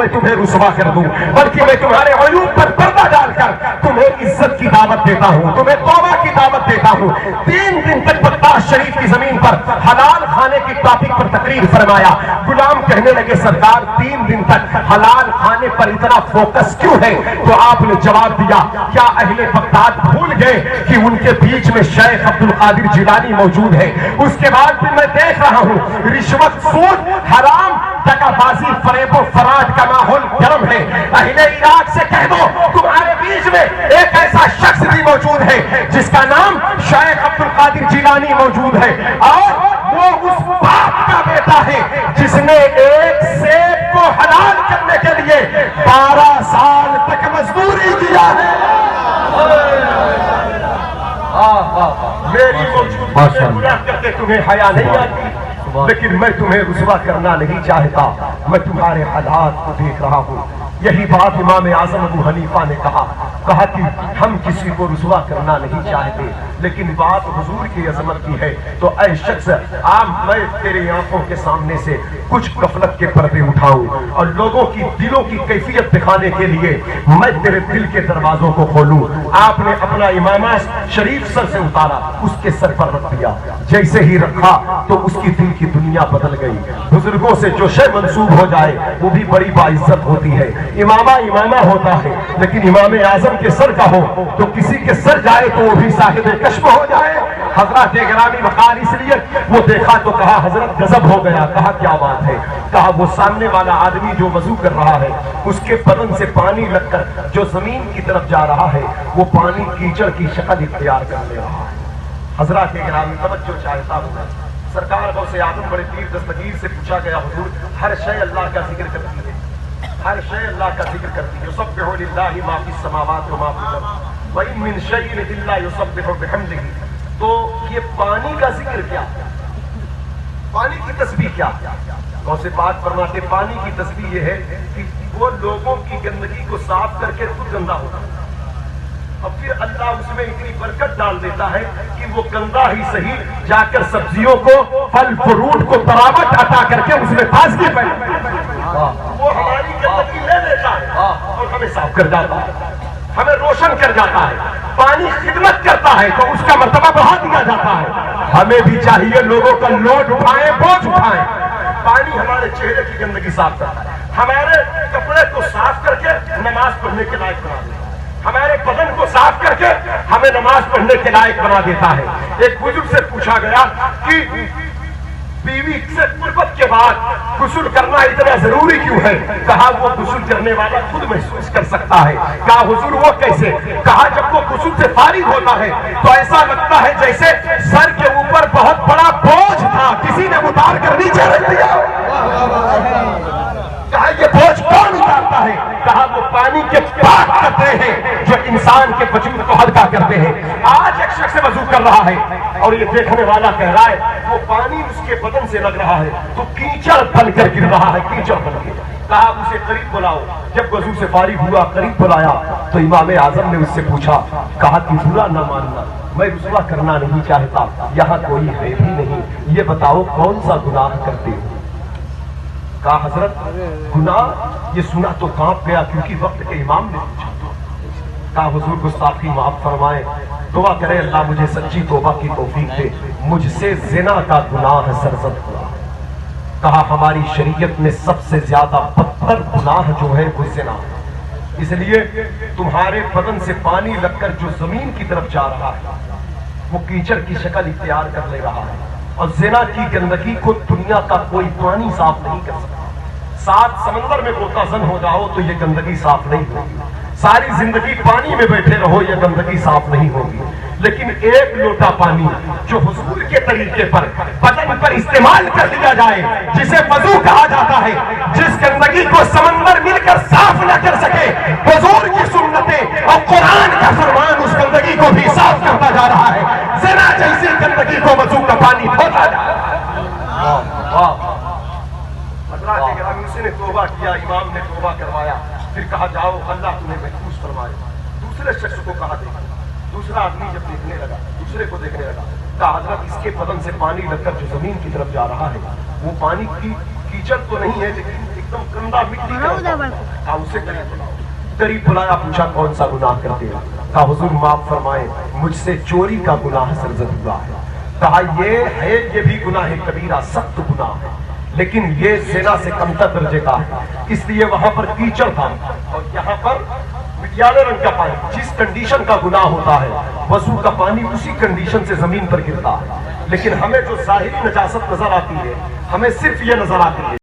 मैं तुम्हें रुसवा कर दूं, बल्कि मैं तुम्हारे अयूब पर पर्दा डालकर तुम्हें इज्जत की दावत देता हूं, तुम्हें तौबा की दावत देता हूं। 3 दिन तक बगदाद शरीफ की जमीन पर हलाल खाने की टॉपिक पर तकरीर फरमाया। गुलाम कहने लगे सरकार 3 दिन तक हलाल खाने पर इतना फोकस क्यों है? तो आपने जवाब दिया, क्या अहले बगदाद भूल गए कि उनके बीच में शेख अब्दुल कादिर जिलानी मौजूद है? उसके बाद फिर मैं देख रहा हूं रिश्वत, सूद, हराम, दगाबाजी, फरेबो फराड का माहौल गर्म है। अहले इराक से कह दो तुम्हारे बीच में एक ऐसा शख्स भी मौजूद है जिसका नाम शेख अब्दुल कादिर जिलानी मौजूद है, और वो उस बाप का बेटा है जिसने एक सेब को हलाल करने के लिए 12 साल तक मजदूरी किया है। मेरी मौजूदगी में गुनाह करते तुम्हें हया नहीं आती, लेकिन मैं तुम्हें रुसवा करना नहीं चाहता, मैं तुम्हारे हालात को देख रहा हूँ। यही बात इमाम आजम अबू हनीफा ने कहा कि हम किसी को रुसवा करना नहीं चाहते, लेकिन बात हुजूर की अजमत की है तो ऐ शख्स मैं तेरी आंखों के सामने से कुछ गफलत के पर्दे उठाऊं और लोगों की दिलों की कैफियत दिखाने के लिए मैं तेरे दिल के दरवाजों को खोलूं। आपने अपना इमामा शरीफ सर से उतारा, उसके सर पर रख दिया। जैसे ही रखा तो उसकी दिल की दुनिया बदल गई। बुजुर्गों से जो शय मंसूब हो जाए वो भी बड़ी बाइज्जत होती है। इमामा इमामा होता है, लेकिन इमाम आजम के सर का हो तो किसी के सर जाए तो वो भी साहिब कश्फ हो जाए। हजरत गिरामी वकार, इसलिए वो देखा तो कहा हजरत गजब हो गया। कहा क्या बात है? कहा वो सामने वाला आदमी जो वजू कर रहा है उसके बदन से पानी लगकर जो जमीन की तरफ जा रहा है वो पानी कीचड़ की शक्ल इख्तियार कर ले रहा है। हजरत गिरामी तवज्जो चाहता हूँ, सरकार गौसे आजम बड़े पीर दस्तगीर से पूछा गया हुजूर हर शय अल्लाह का जिक्र करती है, हर शय अल्लाह का जिक्र करती है। युसब्बिहु लिल्लाहि मा फिस समावाति व मा फिल अर्द व इन मिन शैइन इल्ला युसब्बिहु बिहम्दिही। तो ये पानी का जिक्र क्या, पानी की तस्बीह क्या? गौसे पाक फरमाते पानी की तस्बीह ये है कि वो लोगों की गंदगी को साफ करके खुद गंदा होता है और फिर अल्लाह उसमें इतनी बरकत डाल देता है कि वो गंदा ही सही जाकर सब्जियों को, फल फ्रूट को तरावट अता करके उसमें ताजगी पैदा, वो हमारी गंदगी ले लेता है और हमें साफ कर जाता है, हमें रोशन कर जाता है। पानी खिदमत करता है तो उसका मर्तबा बढ़ा दिया जाता है। हमें भी चाहिए लोगों का लोड उठाएं, बोझ उठाएं। पानी हमारे चेहरे की गंदगी साफ करता है, हमारे कपड़े को साफ करके नमाज पढ़ने के लायक बना देता है, हमारे बदन को साफ करके हमें नमाज पढ़ने के लायक बना देता है। एक बुजुर्ग से पूछा गया कि बीवी से कुर्बत के बाद गुस्ल करना इतना जरूरी क्यों है? कहा वो गुस्ल करने वाला खुद महसूस कर सकता है। कहा हुजूर वो कैसे? कहा जब वो गुस्ल से फारिग होता है तो ऐसा लगता है जैसे सर के ऊपर बहुत बड़ा बोझ था, किसी ने उतार कर नीचे रख दिया। कहा ये बोझ कौन उतारता है? कहा वो पानी के पाक करते हैं जो इंसान के वजूद को हल्का करते हैं। आज एक शख्स वजू कर रहा है और ये देखने वाला कह रहा है वो पानी उसके बदन से लग रहा है तो कीचड़ बनकर गिर रहा है, कीचड़ बनकर। कहा उसे करीब बुलाओ। जब वजू से फारिग हुआ करीब बुलाया तो इमाम आजम ने उससे पूछा, कहा कि बुरा न मानना, मैं रुसवा करना नहीं चाहता, यहाँ कोई है भी नहीं, ये बताओ कौन सा गुनाह करते हो? कहा हजरत गुनाह, ये सुना तो कांप गया क्योंकि वक्त के इमाम ने पूछा। कहा हुजूर गुस्ताखी माफ फरमाए, दुआ करे अल्लाह मुझे सच्ची तौबा की तौफीक दे, मुझसे जिना का गुनाह सरजद हुआ। कहा हमारी शरीयत में सबसे ज्यादा बदतर गुनाह जो है वो जिना, इसलिए तुम्हारे बदन से पानी लगकर जो जमीन की तरफ जा रहा है वो कीचड़ की शक्ल इख्तियार कर ले रहा है और जिना की गंदगी को दुनिया का कोई पानी साफ नहीं कर सकता। 7 समंदर में गोताजन हो जाओ तो ये गंदगी साफ नहीं होगी, सारी जिंदगी पानी में बैठे रहो ये गंदगी साफ नहीं होगी। लेकिन एक लोटा पानी जो हुजूर के तरीके पर बदन पर इस्तेमाल कर लिया जाए, जिसे वजू कहा जाता है, जिस गंदगी को समंदर मिलकर साफ न कर सके, हुजूर की सुन्नतें और कुरान का फरमान उस गंदगी को भी साफ करता जा रहा है। ज़िना जैसी गंदगी को वजू का पानी धोता जा रहा है। उसी ने तौबा किया, इमाम ने तौबा करवाया, फिर कहा जाओ अल्लाह तुम्हें महफूज फरमाए। दूसरे शख्स को कहा देखा, दूसरा आदमी जब देखने लगा, दूसरे को देखने लगा, कहा हजरत इसके बदन से पानी लगकर जो जमीन की तरफ जा रहा है वो पानी की कीचड़ तो नहीं है लेकिन एक एकदम गंदा मिट्टी का उसे करीब बुलाया, पूछा कौन सा गुनाह करते हो? कहा हुजूर माफ फरमाए, मुझसे चोरी का गुनाह सरजद हुआ है। कहा ये भी गुनाह कबीरा, सख्त गुनाह है, लेकिन ये ज़िना से कमतर दर्जे का है, इसलिए वहां पर कीचड़ था और यहाँ पर मिटियाले रंग का पानी। जिस कंडीशन का गुनाह होता है वजू का पानी उसी कंडीशन से जमीन पर गिरता है, लेकिन हमें जो ज़ाहिरी नजासत नजर आती है, हमें सिर्फ ये नजर आती है